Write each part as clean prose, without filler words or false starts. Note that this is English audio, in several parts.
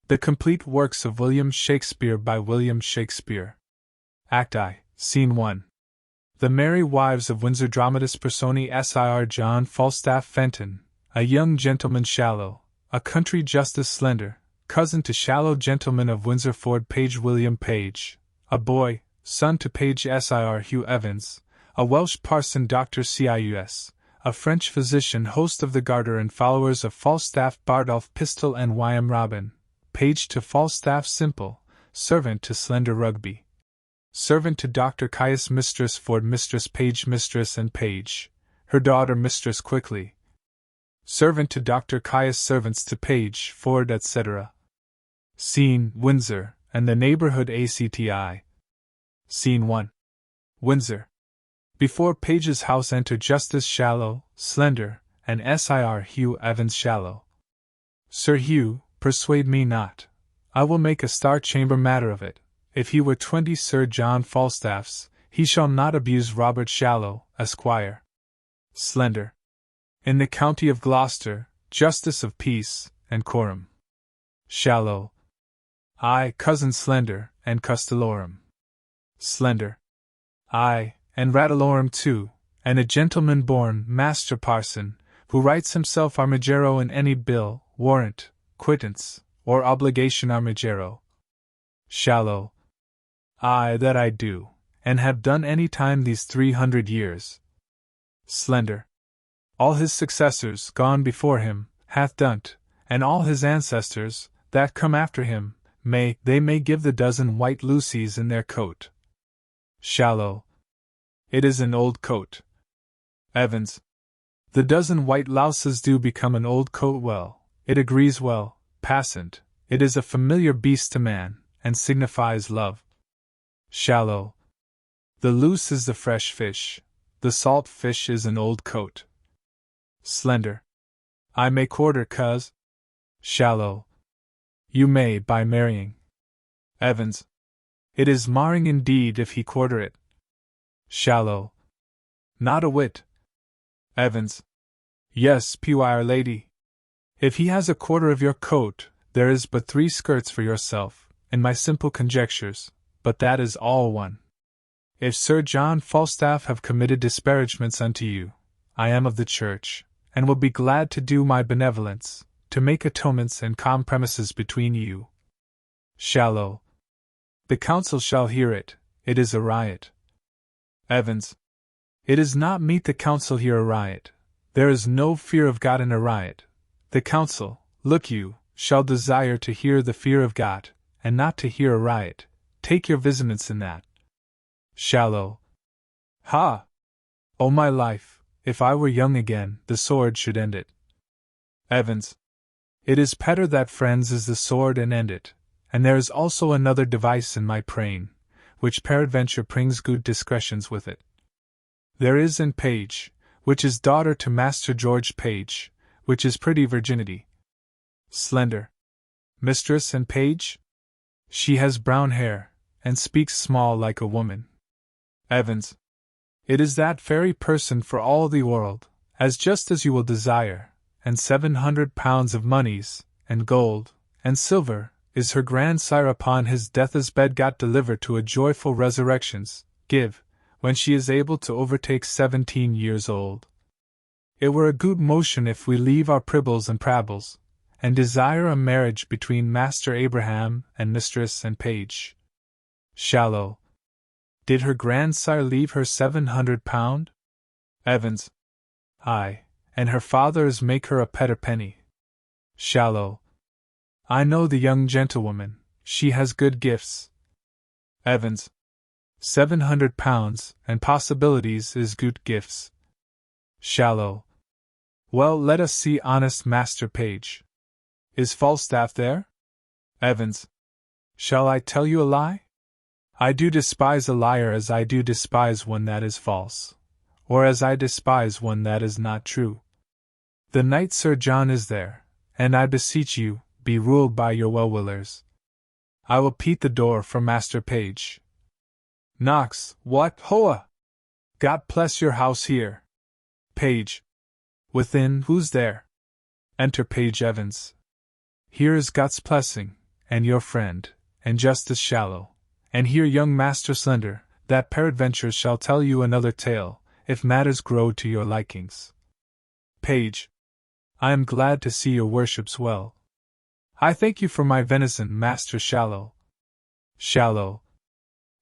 The Complete Works of William Shakespeare by William Shakespeare. Act I, Scene 1. The Merry Wives of Windsor. Dramatis Personae Sir John Falstaff Fenton, a young gentleman shallow, a country justice slender, cousin to shallow gentleman of Windsor. Ford. Page William Page, a boy, son to Page Sir Hugh Evans, a Welsh parson. Dr. Cius, a French physician. Host of the Garter and followers of Falstaff. Bardolph Pistol and Wyam Robin, page to Falstaff Simple, servant to slender Rugby. Servant to Dr. Caius. Mistress Ford. Mistress Page. Mistress and Page, her daughter. Mistress Quickly. Servant to Dr. Caius. Servants to Page, Ford, etc. Scene, Windsor, and the neighborhood. ACTI. Scene 1. Windsor. Before Page's house enter Justice Shallow, slender, and Sir Hugh Evans Shallow. Sir Hugh, persuade me not. I will make a Star Chamber matter of it. If he were 20 Sir John Falstaffs, he shall not abuse Robert Shallow, Esquire. Slender. In the county of Gloucester, Justice of Peace, and Quorum. Shallow. I, cousin Slender, and Castellorum. Slender. I, and Rattleorum too, and a gentleman born Master Parson, who writes himself Armigero in any bill, warrant, quittance, or obligation. Armigero. Shallow. I, that I do, and have done any time these 300 years. Slender. All his successors, gone before him, hath done't, and all his ancestors, that come after him, they may give the dozen white Lucies in their coat. Shallow. It is an old coat. Evans. The dozen white louses do become an old coat well, it agrees well, passant, it is a familiar beast to man, and signifies love. Shallow. The loose is the fresh fish, the salt fish is an old coat. Slender. I may quarter, cuz. Shallow. You may by marrying. Evans. It is marring indeed if he quarter it. Shallow. Not a whit. Evans. Yes, Pewire lady. If he has a quarter of your coat, there is but 3 skirts for yourself, in my simple conjectures, but that is all one. If Sir John Falstaff have committed disparagements unto you, I am of the church, and will be glad to do my benevolence, to make atonements and compromises between you. Shallow. The council shall hear it, it is a riot. Evans. It is not meet the council hear a riot. There is no fear of God in a riot. The council, look you, shall desire to hear the fear of God, and not to hear a riot. Take your visinance in that. Shallow. Ha! O my life, if I were young again, the sword should end it. Evans. It is better that friends is the sword and end it, and there is also another device in my brain, which peradventure brings good discretions with it. There is in Page, which is daughter to Master George Page, which is pretty virginity. Slender. Mistress and Page? She has brown hair, and speaks small like a woman. Evans. It is that very person for all the world, as just as you will desire, and 700 pounds of moneys, and gold, and silver, is her grandsire upon his death's bed got delivered to a joyful resurrections, give, when she is able to overtake 17 years old. It were a good motion if we leave our pribbles and prables, and desire a marriage between Master Abraham and Mistress and Page. Shallow. Did her grandsire leave her 700 pound? Evans. Aye, and her father's make her a petter penny. Shallow. I know the young gentlewoman, she has good gifts. Evans. 700 pounds, and possibilities is good gifts. Shallow. Well, let us see honest Master Page. Is Falstaff there? Evans. Shall I tell you a lie? I do despise a liar as I do despise one that is false, or as I despise one that is not true. The knight Sir John is there, and I beseech you, be ruled by your well-willers. I will peat the door for Master Page. Knox, what, hoa! God bless your house here. Page. Within, who's there? Enter Page Evans. Here is God's blessing, and your friend, and Justice Shallow, and here young Master Slender, that peradventure shall tell you another tale, if matters grow to your likings. Page. I am glad to see your worships well. I thank you for my venison, Master Shallow. Shallow.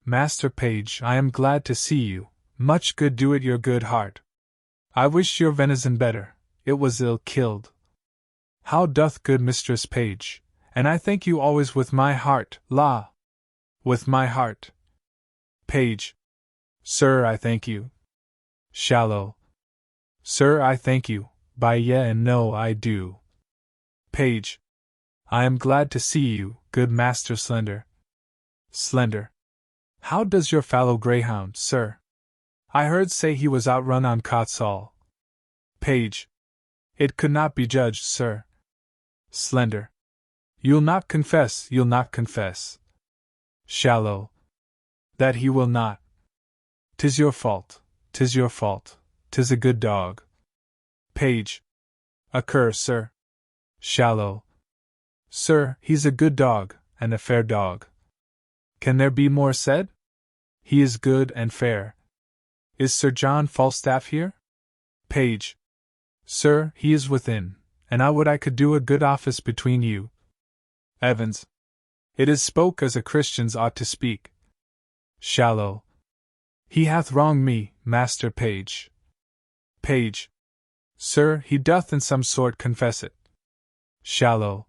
Master Page, I am glad to see you, much good do it your good heart. I wish your venison better, it was ill killed. How doth good Mistress Page, and I thank you always with my heart, la! With my heart. Page. Sir, I thank you. Shallow. Sir, I thank you, by yea and no I do. Page. I am glad to see you, good Master Slender. Slender. How does your fallow greyhound, sir? I heard say he was outrun on Cotsall. Page. It could not be judged, sir. Slender. You'll not confess, you'll not confess. Shallow. That he will not. 'Tis your fault, 'tis your fault, 'tis a good dog. Page. A cur, sir. Shallow. Sir, he's a good dog, and a fair dog. Can there be more said? He is good and fair. Is Sir John Falstaff here? Page. Sir, he is within, and I would I could do a good office between you. Evans. It is spoke as a Christians ought to speak. Shallow. He hath wronged me, Master Page. Page. Sir, he doth in some sort confess it. Shallow.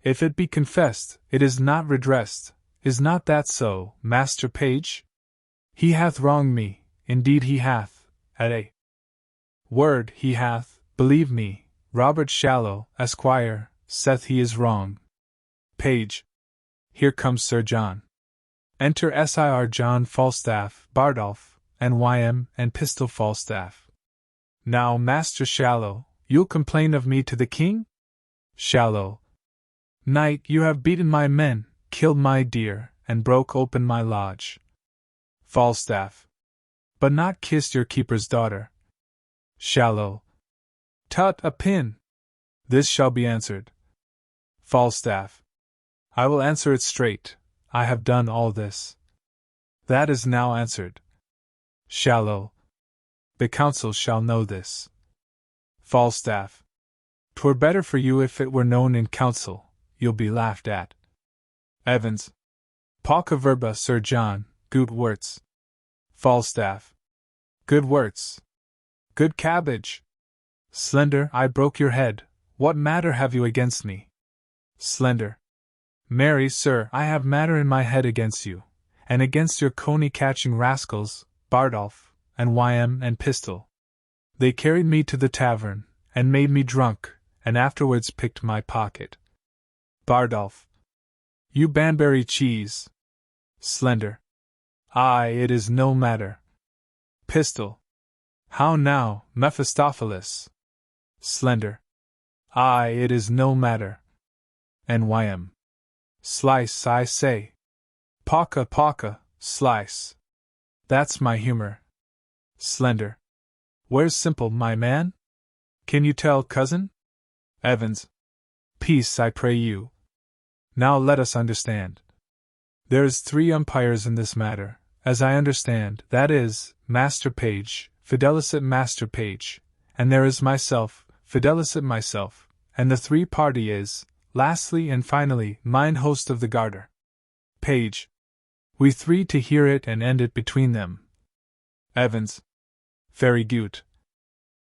If it be confessed, it is not redressed, is not that so, Master Page? He hath wronged me, indeed he hath, at a word he hath, believe me, Robert Shallow, Esquire, saith he is wrong. Page. Here comes Sir John. Enter Sir John Falstaff, Bardolph, and Y.M. and Pistol Falstaff. Now, Master Shallow, you'll complain of me to the king? Shallow. Knight, you have beaten my men, killed my deer, and broke open my lodge. Falstaff. But not kissed your keeper's daughter. Shallow. Tut, a pin! This shall be answered. Falstaff. I will answer it straight. I have done all this. That is now answered. Shallow. The council shall know this. Falstaff. 'Twere better for you if it were known in council, you'll be laughed at. Evans. Pauca verba, Sir John, good words. Falstaff. Good words. Good cabbage. Slender, I broke your head, what matter have you against me? Slender. Marry, sir, I have matter in my head against you, and against your coney-catching rascals, Bardolph, and Y.M. and Pistol. They carried me to the tavern, and made me drunk, and afterwards picked my pocket. Bardolph. You Banbury cheese. Slender. Aye, it is no matter. Pistol. How now, Mephistopheles? Slender. Aye, it is no matter. And Y.M. Slice, I say. Pauca, pauca, slice. That's my humor. Slender. Where's Simple, my man? Can you tell, cousin? Evans. Peace, I pray you. Now let us understand. There is 3 umpires in this matter, as I understand, that is, Master Page, Fidelicet Master Page, and there is myself, Fidelicet myself, and the 3 party is, lastly and finally, mine host of the Garter. Page. We 3 to hear it and end it between them. Evans. Very good.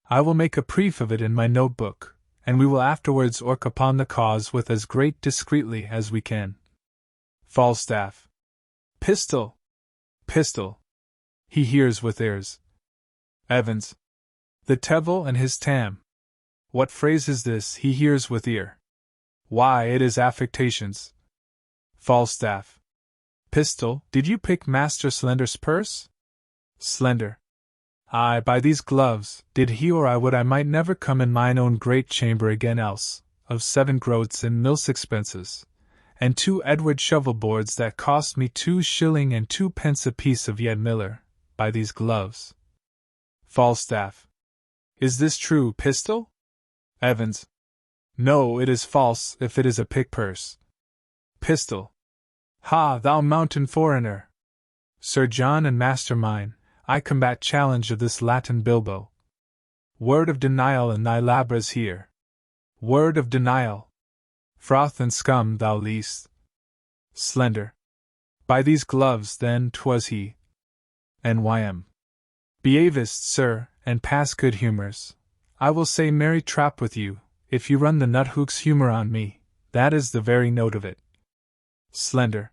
I will make a brief of it in my notebook, and we will afterwards work upon the cause with as great discreetly as we can. Falstaff. Pistol. Pistol. He hears with ears. Evans. The devil and his tam. What phrase is this, he hears with ear? Why, it is affectations. Falstaff. Pistol, did you pick Master Slender's purse? Slender. Aye, by these gloves, did he, or I would I might never come in mine own great chamber again else, of 7 groats and mill sixpences, and 2 Edward shovel boards that cost me 2 shilling and 2 pence apiece of yet miller, by these gloves. Falstaff. Is this true, Pistol? Evans. No, it is false, if it is a pick purse. pistol. Ha, thou mountain foreigner! Sir John and master mine, I combat challenge of this Latin bilbo. Word of denial in thy labras here. Word of denial. Froth and scum thou least. Slender. By these gloves, then, 'twas he. N.Y.M. Behavest, sir, and pass good humours. I will say merry trap with you, if you run the nuthook's humour on me, that is the very note of it. Slender.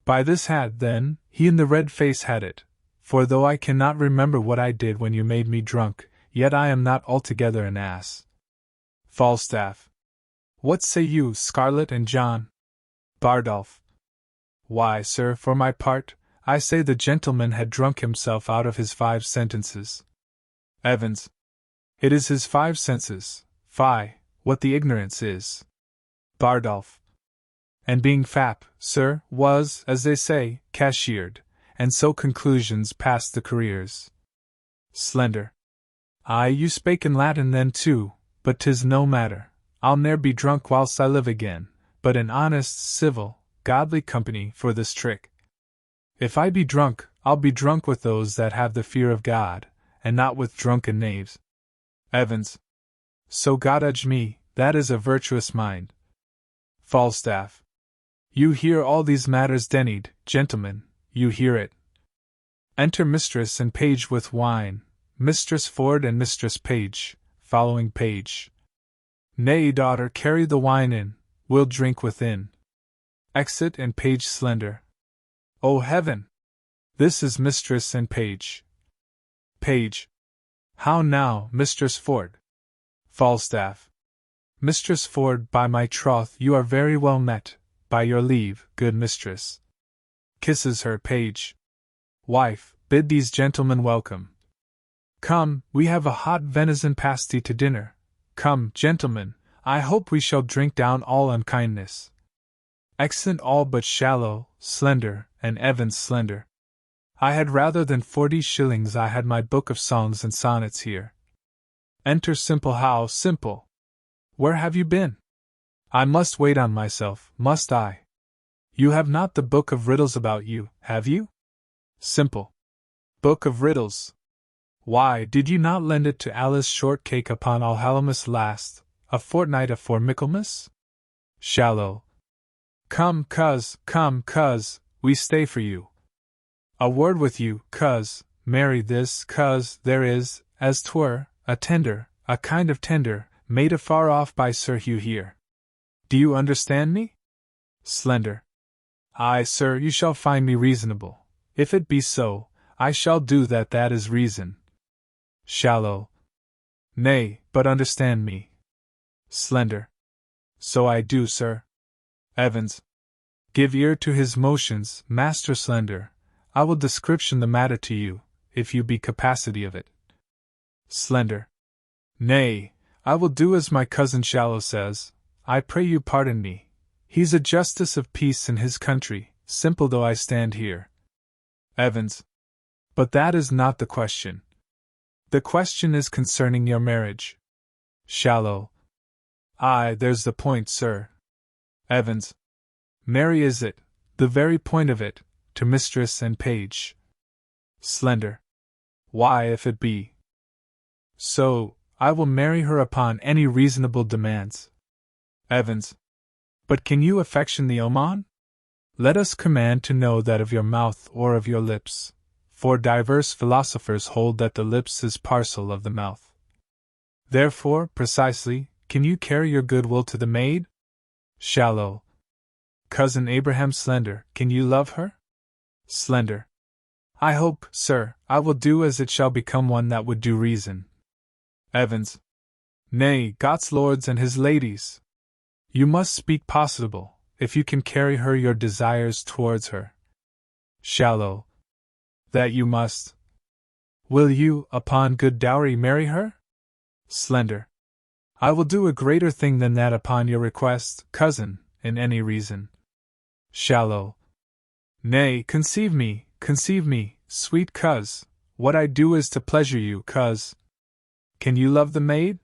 By this had, then, he in the red face had it, for though I cannot remember what I did when you made me drunk, yet I am not altogether an ass. Falstaff. What say you, Scarlet and John? Bardolph. Why, sir, for my part, I say the gentleman had drunk himself out of his 5 sentences. Evans. It is his 5 senses. Fie, what the ignorance is. Bardolph. And being fap, sir, was, as they say, cashiered, and so conclusions passed the careers. Slender. Aye, you spake in Latin then too, but 'tis no matter. I'll ne'er be drunk whilst I live again, but in honest, civil, godly company for this trick. If I be drunk, I'll be drunk with those that have the fear of God, and not with drunken knaves. Evans. So God udge me, that is a virtuous mind. Falstaff. You hear all these matters denied, gentlemen, you hear it. Enter mistress and page with wine, Mistress Ford and Mistress Page, following page. Nay, daughter, carry the wine in, we'll drink within. Exit and page slender. O heaven! This is mistress and page. Page. How now, Mistress Ford? Falstaff. Mistress Ford, by my troth, you are very well met, by your leave, good mistress. Kisses her page. Wife, bid these gentlemen welcome. Come, we have a hot venison pasty to dinner. Come, gentlemen, I hope we shall drink down all unkindness. Exeunt all but Shallow, Slender, and Evans slender. I had rather than 40 shillings I had my book of songs and sonnets here. Enter Simple. How simple! Where have you been? I must wait on myself, must I? You have not the book of riddles about you, have you? Simple. Book of riddles. Why, did you not lend it to Alice Shortcake upon Allhallows last, a fortnight afore Michaelmas? Shallow. Come, coz, we stay for you. A word with you, coz, marry this, coz, there is, as 'twere, a tender, a kind of tender, made afar off by Sir Hugh here. Do you understand me? Slender. Aye, sir, you shall find me reasonable. If it be so, I shall do that is reason. Shallow. Nay, but understand me. Slender. So I do, sir. Evans. Give ear to his motions, Master Slender. I will description the matter to you, if you be capacity of it. Slender. Nay, I will do as my cousin Shallow says. I pray you pardon me. He's a justice of peace in his country, simple though I stand here. Evans. But that is not the question. The question is concerning your marriage. Shallow. Aye, there's the point, sir. Evans. Marry is it, the very point of it, to mistress and page. Slender. Why, if it be so, I will marry her upon any reasonable demands. Evans. But can you affection the omen? Let us command to know that of your mouth or of your lips, for diverse philosophers hold that the lips is parcel of the mouth. Therefore, precisely, can you carry your goodwill to the maid? Shallow. Cousin Abraham Slender, can you love her? Slender. I hope, sir, I will do as it shall become one that would do reason. Evans. Nay, God's lords and his ladies! You must speak possible, if you can carry her your desires towards her. Shallow. That you must. Will you, upon good dowry, marry her? Slender. I will do a greater thing than that upon your request, cousin, in any reason. Shallow. Nay, conceive me, sweet coz, what I do is to pleasure you, coz. Can you love the maid?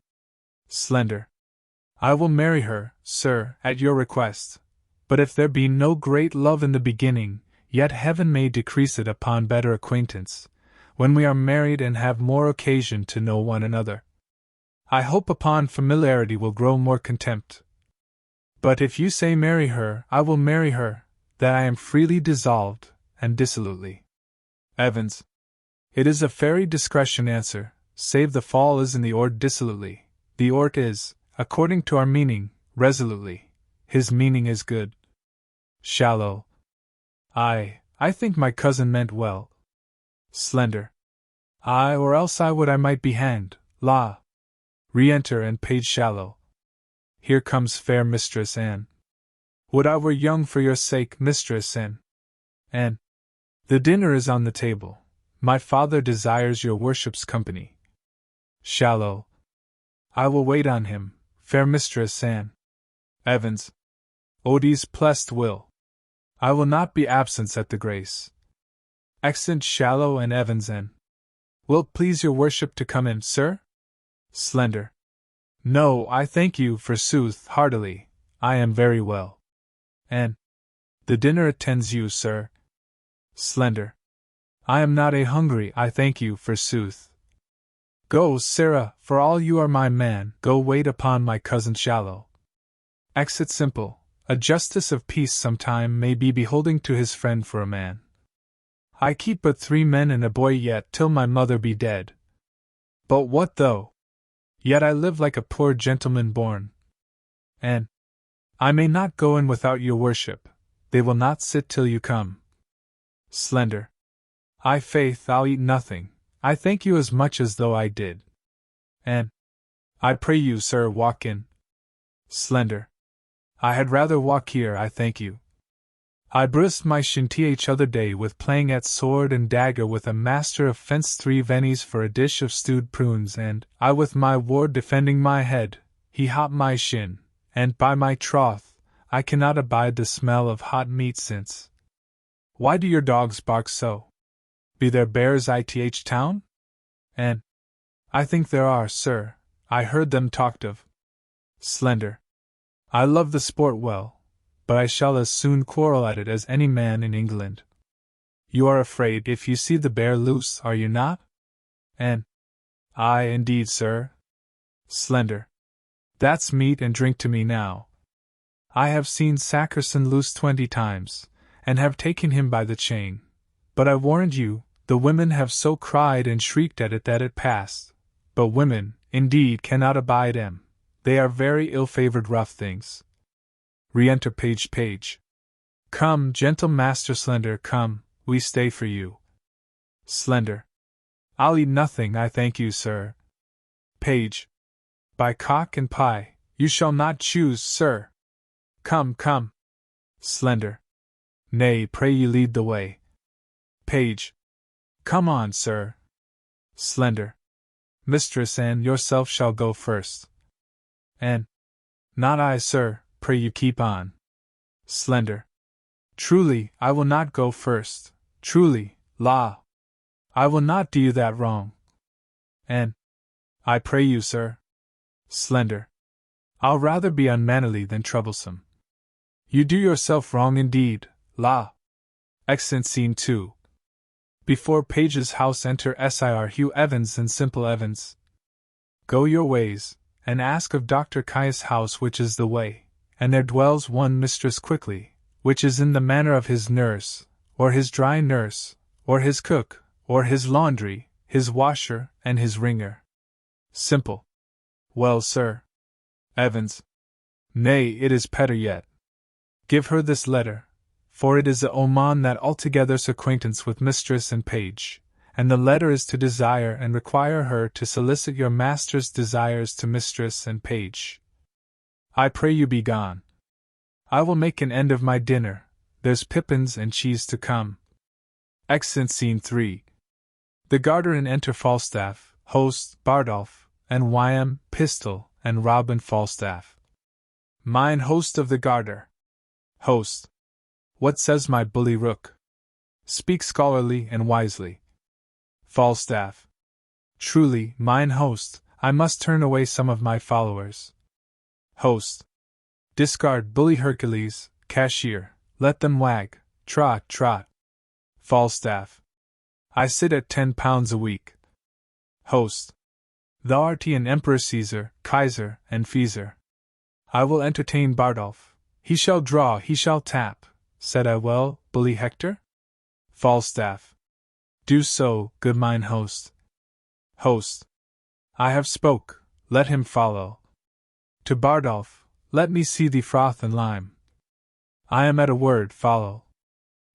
Slender. I will marry her, sir, at your request. But if there be no great love in the beginning, yet heaven may decrease it upon better acquaintance, when we are married and have more occasion to know one another. I hope upon familiarity will grow more contempt. But if you say marry her, I will marry her, that I am freely dissolved, and dissolutely. Evans. It is a fairy discretion answer, save the fall is in the ord dissolutely. The ort is, according to our meaning, resolutely. His meaning is good. Shallow. I think my cousin meant well. Slender. Or else I would I might be hanged. La. Re-enter and page Shallow. Here comes fair Mistress Anne. Would I were young for your sake, Mistress Anne. Anne. The dinner is on the table. My father desires your worship's company. Shallow. I will wait on him, fair Mistress Anne. Evans. Odie's plessed will. I will not be absent at the grace. Accent Shallow and Evans Anne. Will't please your worship to come in, sir? Slender. No, I thank you, forsooth, heartily. I am very well. Anne. The dinner attends you, sir. Slender. I am not hungry, I thank you, forsooth. Go, Sarah, for all you are my man, go wait upon my cousin Shallow. Exit simple. A justice of peace sometime may be beholding to his friend for a man. I keep but 3 men and a boy yet till my mother be dead. But what though? Yet I live like a poor gentleman born. And I may not go in without your worship. They will not sit till you come. Slender. Faith, I'll eat nothing. I thank you as much as though I did. And I pray you, sir, walk in. Slender. I had rather walk here, I thank you. I brused my shinty each other day with playing at sword and dagger with a master of fence 3 vennies for a dish of stewed prunes, and I with my ward defending my head, he hopped my shin, and by my troth, I cannot abide the smell of hot meat since. Why do your dogs bark so? Be there bears ith town? And I think there are, sir. I heard them talked of. Slender. I love the sport well, but I shall as soon quarrel at it as any man in England. You are afraid if you see the bear loose, are you not? And I, indeed, sir. Slender. That's meat and drink to me now. I have seen Sackerson loose 20 times, and have taken him by the chain. But I warrant you, the women have so cried and shrieked at it that it passed. But women, indeed, cannot abide him. They are very ill-favored rough things. Re-enter Page. Come, gentle Master Slender, come, we stay for you. Slender. I'll eat nothing, I thank you, sir. Page. By cock and pie, you shall not choose, sir. Come. Slender. Nay, pray ye lead the way. Page. Come on, sir. Slender. Mistress Anne yourself shall go first. Anne. Not I, sir, pray you keep on. Slender. Truly, I will not go first. Truly, la. I will not do you that wrong. Anne. I pray you, sir. Slender. I'll rather be unmannerly than troublesome. You do yourself wrong indeed, la. Extant Scene 2. Before Page's house enter Sir Hugh Evans and Simple Evans. Go your ways, and ask of Dr. Caius' house which is the way, and there dwells one Mistress Quickly, which is in the manner of his nurse, or his dry nurse, or his cook, or his laundry, his washer, and his wringer. Simple. Well, sir. Evans. Nay, it is better yet. Give her this letter, for it is a omen that altogether's acquaintance with mistress and page, and the letter is to desire and require her to solicit your master's desires to mistress and page. I pray you be gone. I will make an end of my dinner, there's pippins and cheese to come. Extant Scene 3. The Garter and enter Falstaff, host, Bardolph, and Wyam, Pistol, and Robin Falstaff. Mine host of the Garter. Host. What says my bully rook? Speak scholarly and wisely. Falstaff. Truly, mine host, I must turn away some of my followers. Host. Discard bully Hercules, Cashier, let them wag. Trot, trot. Falstaff. I sit at £10 a week. Host. Thou'rt an Emperor Caesar, Kaiser, and Feezer. I will entertain Bardolph. He shall draw, he shall tap. Said I well, bully Hector? Falstaff. Do so, good mine host. Host. I have spoke, let him follow. To Bardolph, let me see thee froth and lime. I am at a word, follow.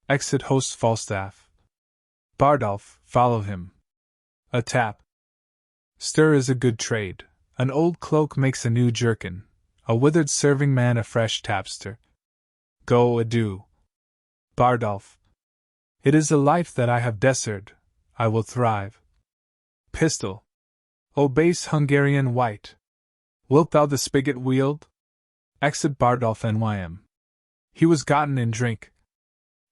Exit host Falstaff. Bardolph, follow him. A tap. Stir is a good trade. An old cloak makes a new jerkin. A withered serving man a fresh tapster. Go, adieu. Bardolph. It is a life that I have desert. I will thrive. Pistol. O base Hungarian wight! Wilt thou the spigot wield? Exit Bardolph Nym. He was gotten in drink.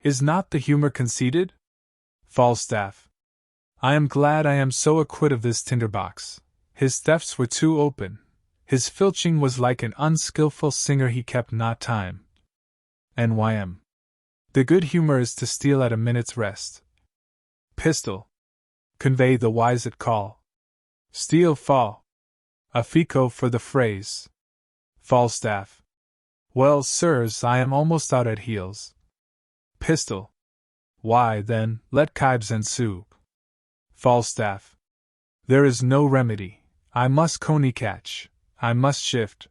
Is not the humour conceited? Falstaff. I am glad I am so acquit of this tinderbox. His thefts were too open. His filching was like an unskilful singer, he kept not time. Nym. The good humour is to steal at a minute's rest. Pistol. Convey the wise at call. Steal fall. A fico for the phrase. Falstaff. Well, sirs, I am almost out at heels. Pistol. Why, then, let kibes ensue. Falstaff. There is no remedy. I must coney catch. I must shift.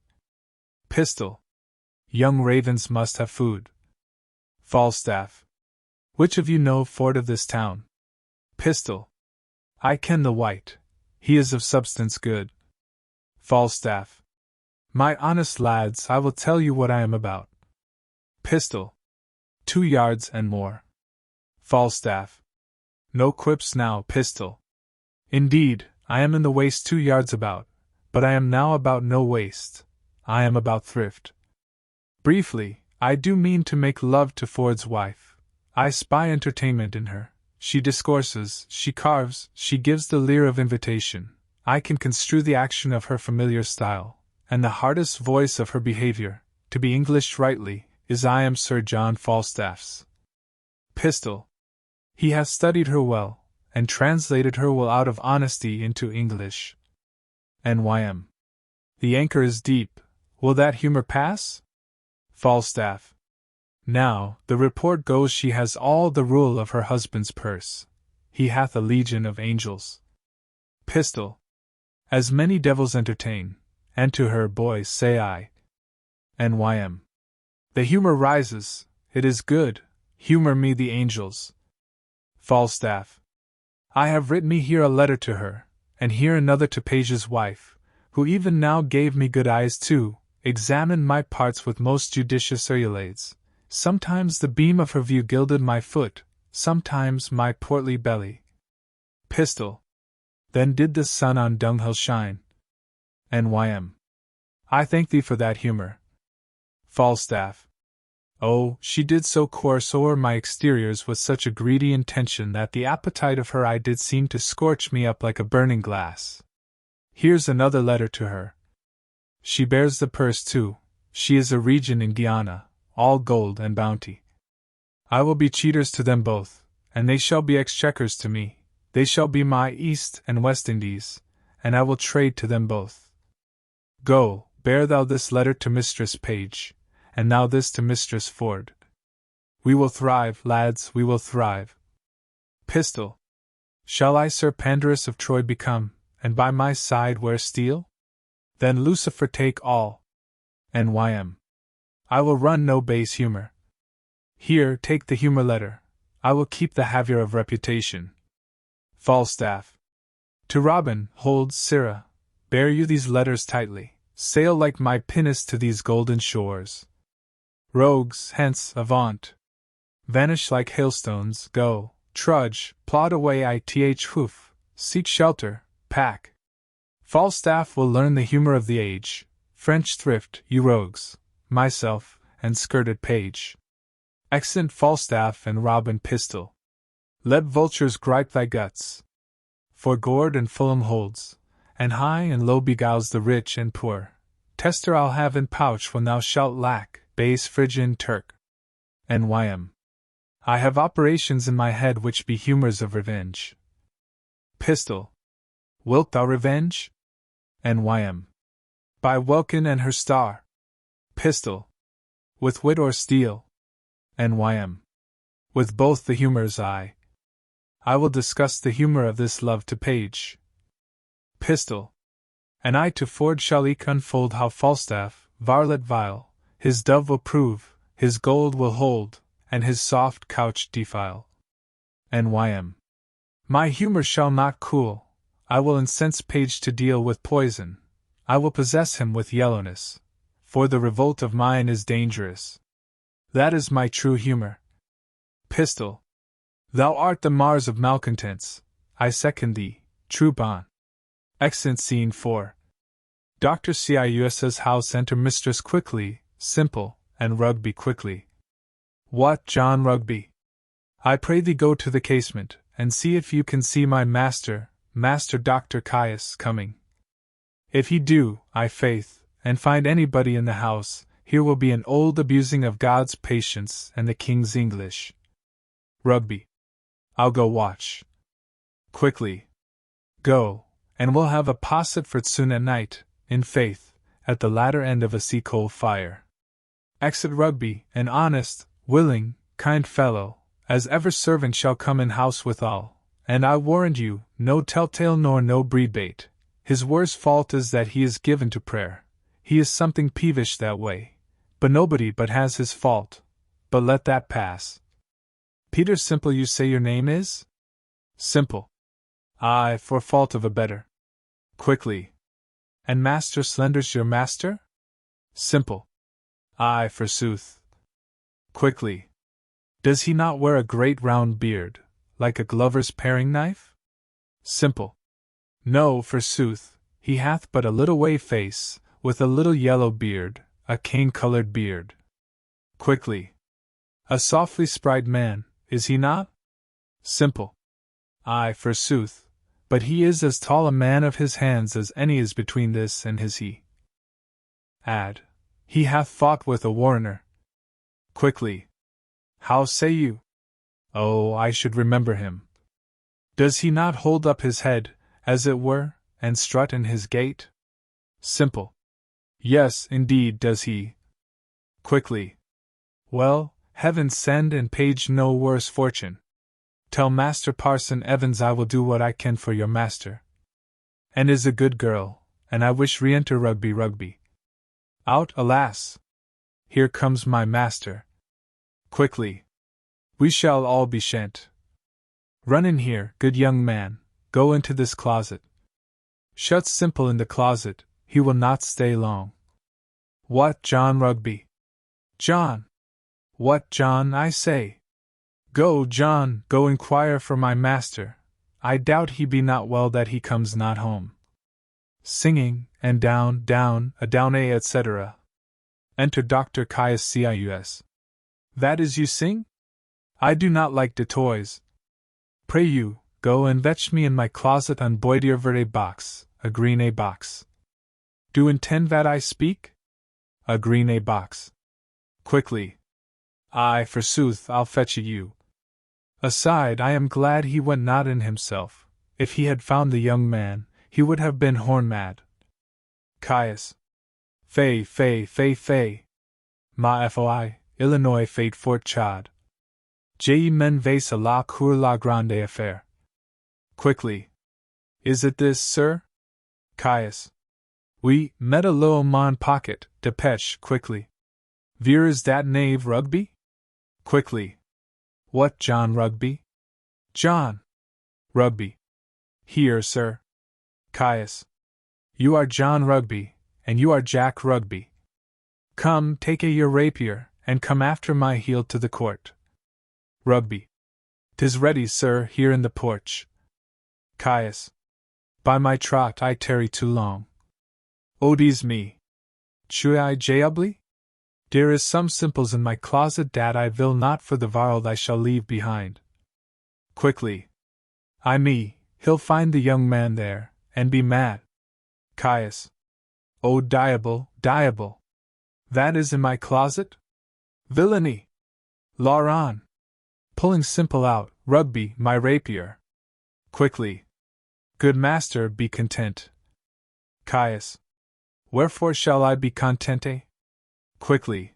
Pistol. Young ravens must have food. Falstaff. Which of you know fort of this town? Pistol. I ken the wight. He is of substance good. Falstaff. My honest lads, I will tell you what I am about. Pistol. 2 yards and more. Falstaff. No quips now, Pistol. Indeed, I am in the waist 2 yards about, but I am now about no waist. I am about thrift. Briefly, I do mean to make love to Ford's wife. I spy entertainment in her. She discourses, she carves, she gives the leer of invitation. I can construe the action of her familiar style, and the hardest voice of her behavior, to be Englished rightly, is I am Sir John Falstaff's. Pistol. He hath studied her well, and translated her well out of honesty into English. Nym. The anchor is deep. Will that humour pass? Falstaff. Now, the report goes she has all the rule of her husband's purse. He hath a legion of angels. Pistol. As many devils entertain, and to her boys say I. Nym. The humour rises, it is good, humour me the angels. Falstaff. I have writ me here a letter to her, and here another to Page's wife, who even now gave me good eyes to examine my parts with most judicious urulades. Sometimes the beam of her view gilded my foot, sometimes my portly belly. Pistol. Then did the sun on dunghill shine. Nym. I thank thee for that humour. Falstaff. Oh, she did so course o'er my exteriors with such a greedy intention that the appetite of her eye did seem to scorch me up like a burning glass. Here's another letter to her. She bears the purse too. She is a regent in Guiana, all gold and bounty. I will be cheaters to them both, and they shall be exchequers to me. They shall be my East and West Indies, and I will trade to them both. Go, bear thou this letter to Mistress Page, and thou this to Mistress Ford. We will thrive, lads, we will thrive. Pistol. Shall I Sir Pandarus of Troy become, and by my side wear steel? Then Lucifer take all. Nym. I will run no base humour. Here, take the humour letter. I will keep the haviour of reputation. Falstaff. To Robin, hold, sirrah, bear you these letters tightly. Sail like my pinnace to these golden shores. Rogues, hence, avaunt. Vanish like hailstones, go, trudge, plod away hoof, seek shelter, pack. Falstaff will learn the humour of the age. French thrift, you rogues, myself, and skirted Page. Exeunt Falstaff and Robin Pistol. Let vultures gripe thy guts. For Gord and Fulham holds, and high and low beguiles the rich and poor. Tester I'll have in pouch when thou shalt lack, base Phrygian Turk. Nym. I have operations in my head which be humours of revenge. Pistol. Wilt thou revenge? Nym. By welkin and her star. Pistol. With wit or steel? Nym. With both the humours I will discuss the humour of this love to page. Pistol. And I to Ford shall eke unfold how Falstaff, varlet vile, his dove will prove, his gold will hold, and his soft couch defile. Nym. My humour shall not cool, I will incense page to deal with poison, I will possess him with yellowness, for the revolt of mine is dangerous. That is my true humour. Pistol. Thou art the Mars of malcontents, I second thee, troop on. Exit Scene 4. Dr. Cius's house. Enter Mistress quickly, Simple, and Rugby quickly. What, John Rugby? I pray thee go to the casement, and see if you can see my master, Master Dr. Caius, coming. If he do, I faith, and find anybody in the house, here will be an old abusing of God's patience and the King's English. Rugby. I'll go watch. Quickly. Go, and we'll have a posset for soon at night, in faith, at the latter end of a sea-coal fire. Exit Rugby, an honest, willing, kind fellow, as ever servant shall come in house withal, and I warrant you, no telltale nor no breed-bait. His worst fault is that he is given to prayer. He is something peevish that way, but nobody but has his fault. But let that pass. Peter Simple, you say your name is? Simple. Aye, for fault of a better. Quickly. And Master Slender's your master? Simple. Aye, forsooth. Quickly. Does he not wear a great round beard, like a glover's paring knife? Simple. No, forsooth, he hath but a little whey face, with a little yellow beard, a cane-coloured beard. Quickly. A softly sprite man, is he not? Simple. Aye, forsooth, but he is as tall a man of his hands as any is between this and his he. Add. He hath fought with a warrener. Quickly. How say you? Oh, I should remember him. Does he not hold up his head, as it were, and strut in his gait? Simple. Yes, indeed does he. Quickly. Well, heaven send and page no worse fortune. Tell Master Parson Evans I will do what I can for your master. And is a good girl, and I wish re-enter Rugby. Out, alas! Here comes my master. Quickly. We shall all be shent. Run in here, good young man, go into this closet. Shut Simple in the closet, he will not stay long. What, John Rugby? John! What, John, I say? Go, John, go inquire for my master. I doubt he be not well that he comes not home. Singing, and down, etc. Enter Dr. Caius Cius. That is you sing? I do not like de toys. Pray you, go and fetch me in my closet un boidier verde box, a green a box. Do intend that I speak? A green a box. Quickly. Aye, forsooth, I'll fetch it you. Aside, I am glad he went not in himself. If he had found the young man, he would have been horn mad. Caius. Fay. Ma foi, Illinois fate fort chad. Je men vase a la cour la grande affaire. Quickly. Is it this, sir? Caius. Oui, met a low mon pocket, depêche, quickly. Veer is that knave Rugby? Quickly. What, John Rugby? John! Rugby. Here, sir. Caius. You are John Rugby, and you are Jack Rugby. Come, take a your rapier, and come after my heel to the court. Rugby. 'Tis ready, sir, here in the porch. Caius. By my trot, I tarry too long. Odies me. Chui I jayably? There is some simples in my closet dat I will not for the varld I shall leave behind. Quickly. I me, he'll find the young man there, and be mad. Caius. Oh, diable! That is in my closet? Villainy! Lauron. Pulling Simple out, Rugby, my rapier. Quickly. Good master, be content. Caius. Wherefore shall I be contente? Quickly.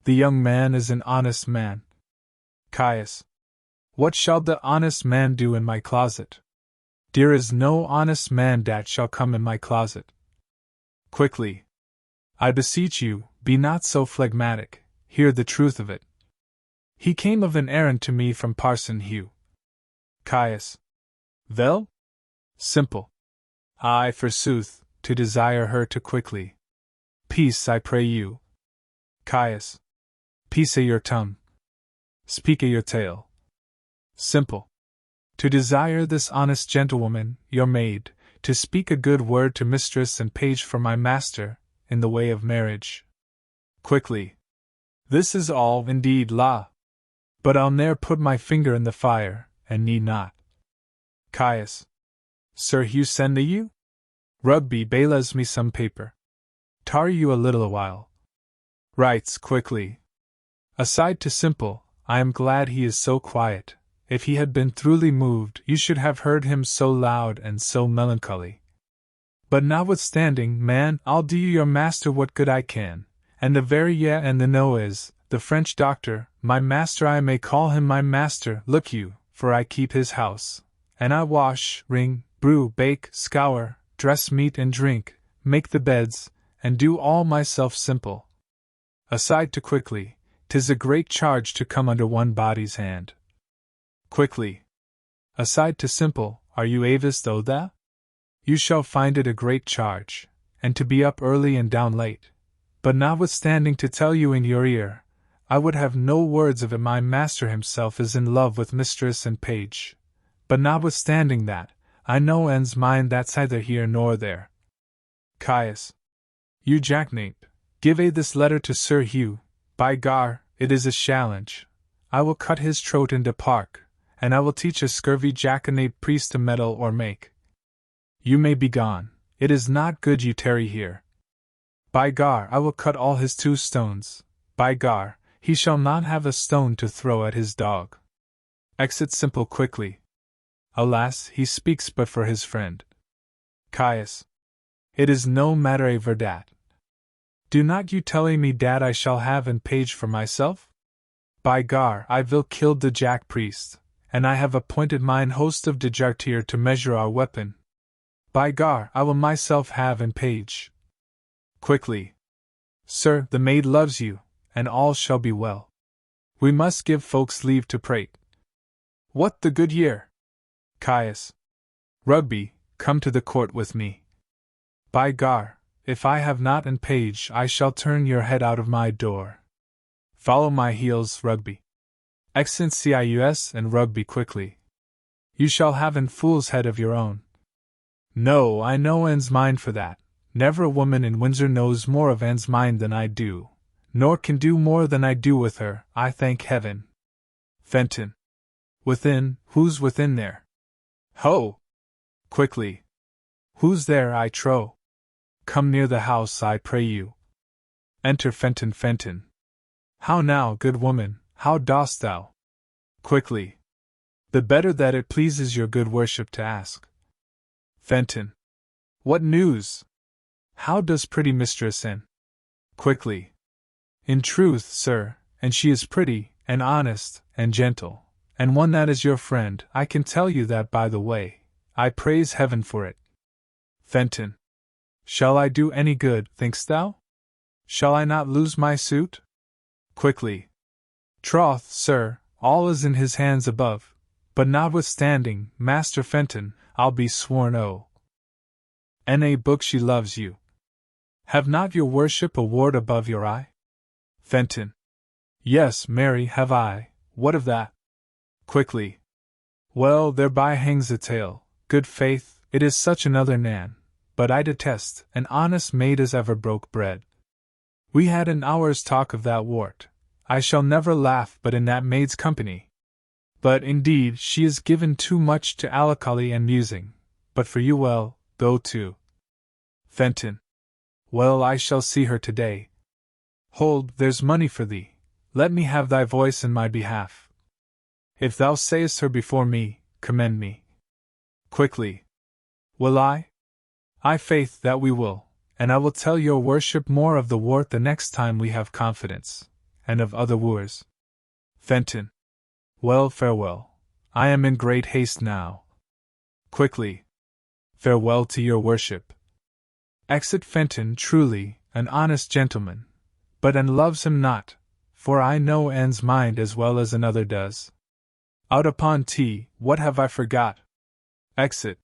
The young man is an honest man. Caius. What shall the honest man do in my closet? There is no honest man that shall come in my closet. Quickly. I beseech you, be not so phlegmatic, hear the truth of it. He came of an errand to me from Parson Hugh. Caius. Vel? Simple. Ay, forsooth, to desire her to quickly. Peace, I pray you. Caius. Peace a your tongue. Speak a your tale. Simple. To desire this honest gentlewoman, your maid, to speak a good word to mistress and page for my master, in the way of marriage. Quickly. This is all, indeed, la. But I'll ne'er put my finger in the fire, and need not. Caius. Sir Hugh send you? Rugby bailes me some paper. Tarry you a little while. Writes quickly. Aside to Simple, I am glad he is so quiet. If he had been truly moved, you should have heard him so loud and so melancholy. But notwithstanding, man, I'll do you your master what good I can, and the very yeah and the no is, the French doctor, my master I may call him my master, look you, for I keep his house, and I wash, wring, brew, bake, scour, dress meat and drink, make the beds, and do all myself Simple. Aside to Quickly, 'tis a great charge to come under one body's hand. Quickly. Aside to Simple, are you avis though that? You shall find it a great charge, and to be up early and down late. But notwithstanding to tell you in your ear, I would have no words of it. My master himself is in love with mistress and page. But notwithstanding that, I know en's mind that's either here nor there. Caius. You jacknape, give a this letter to Sir Hugh, by gar, it is a challenge. I will cut his throat in the park, and I will teach a scurvy jackanape priest to meddle or make. You may be gone, it is not good you tarry here. By gar, I will cut all his 2 stones, by gar, he shall not have a stone to throw at his dog. Exit Simple quickly. Alas, he speaks but for his friend. Caius. It is no matter a verdat. Do not you tell me dat I shall have an page for myself? By gar, I will killed the jack priest, and I have appointed mine host of de jartier to measure our weapon. By gar, I will myself have an page. Quickly. Sir, the maid loves you, and all shall be well. We must give folks leave to prate. What the good year? Caius. Rugby, come to the court with me. By gar, if I have not an page, I shall turn your head out of my door. Follow my heels, Rugby. Accent Cius and Rugby quickly. You shall have an fool's head of your own. No, I know en's mind for that. Never a woman in Windsor knows more of en's mind than I do, nor can do more than I do with her, I thank heaven. Fenton. Within, who's within there? Ho! Quickly. Who's there, I trow? Come near the house, I pray you. Enter Fenton. Fenton. How now, good woman, how dost thou? Quickly. The better that it pleases your good worship to ask. Fenton. What news? How does pretty mistress in? Quickly. In truth, sir, and she is pretty, and honest, and gentle, and one that is your friend, I can tell you that by the way, I praise heaven for it. Fenton. Shall I do any good, think'st thou? Shall I not lose my suit? Quickly. Troth, sir, all is in his hands above, but notwithstanding, Master Fenton, I'll be sworn N.A. book she loves you. Have not your worship a ward above your eye? Fenton. Yes, Mary, have I, what of that? Quickly. Well, thereby hangs a tale, good faith, it is such another Nan, but I detest an honest maid as ever broke bread. We had an hour's talk of that wart. I shall never laugh but in that maid's company. But indeed she is given too much to alkali and musing, but for you well, go to. Fenton. Well, I shall see her today. Hold, there's money for thee. let me have thy voice in my behalf. If thou sayest her before me, commend me. Quickly. Will I? I faith that we will, and I will tell your worship more of the wart the next time we have confidence, and of other wooers. Fenton. Well, farewell. I am in great haste now. Quickly. Farewell to your worship. Exit Fenton, truly, an honest gentleman, but and loves him not, for I know Anne's mind as well as another does. Out upon tea, what have I forgot? Exit.